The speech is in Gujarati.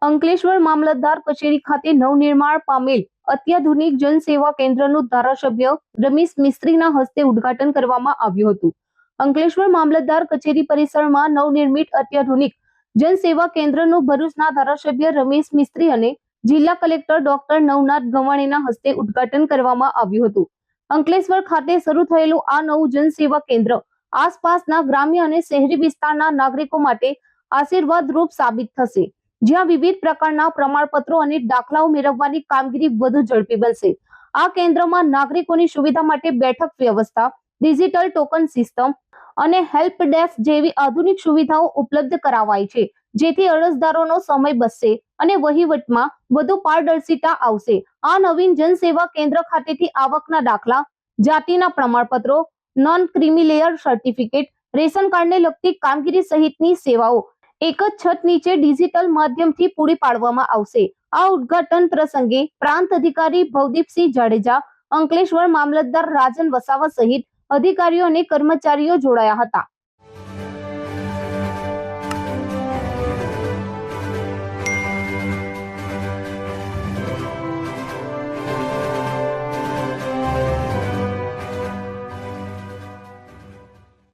અંકલેશ્વર મામલતદાર કચેરી ખાતે નવનિર્માણ પામેલ અત્યાધુનિક જનસેવા કેન્દ્રનું ધારાસભ્ય રમેશ મિસ્ત્રીના હસ્તે ઉદ્ઘાટન કરવામાં આવ્યું હતું. અંકલેશ્વર મામલતદાર કચેરી પરિસરમાં નવનિર્મિત અત્યાધુનિક જનસેવા કેન્દ્રનું ભરૂચના ધારાસભ્ય રમેશ મિસ્ત્રી અને જિલ્લા કલેક્ટર ડોક્ટર નવનાથ ગવાણીના હસ્તે ઉદ્ઘાટન કરવામાં આવ્યું હતું. અંકલેશ્વર ખાતે શરૂ થયેલું આ નવું જનસેવા કેન્દ્ર આસપાસના ગ્રામ્ય અને શહેરી વિસ્તારના નાગરિકો માટે આશીર્વાદરૂપ સાબિત થશે, જ્યાં વિવિધ પ્રકારના પ્રમાણપત્રો અને દાખલાઓ મેળવવાની કામગીરી વધુ ઝડપી બનશે. આ કેન્દ્રમાં નાગરિકોની સુવિધા માટે બેઠક વ્યવસ્થા, ડિજિટલ ટોકન સિસ્ટમ અને હેલ્પ ડેસ્ક જેવી આધુનિક સુવિધાઓ ઉપલબ્ધ કરાવાઈ છે, જેથી અરજદારોનો સમય બચશે અને વહીવટમાં વધુ પારદર્શિતા આવશે. આ નવીન જનસેવા કેન્દ્ર ખાતેથી આવકના દાખલા, જાતિના પ્રમાણપત્રો, નોન ક્રિમિલેયર સર્ટિફિકેટ, રેશન કાર્ડને લગતી કામગીરી સહિતની સેવાઓ એક જ છત નીચે ડિજિટલ માધ્યમથી પૂરી પાડવામાં આવશે. આ ઉદ્ઘાટન પ્રસંગે પ્રાંત અધિકારી ભવદીપસિંહ જાડેજા, અંકલેશ્વર મામલતદાર રાજન વસાવા સહિત અધિકારીઓ અને કર્મચારીઓ જોડાયા હતા.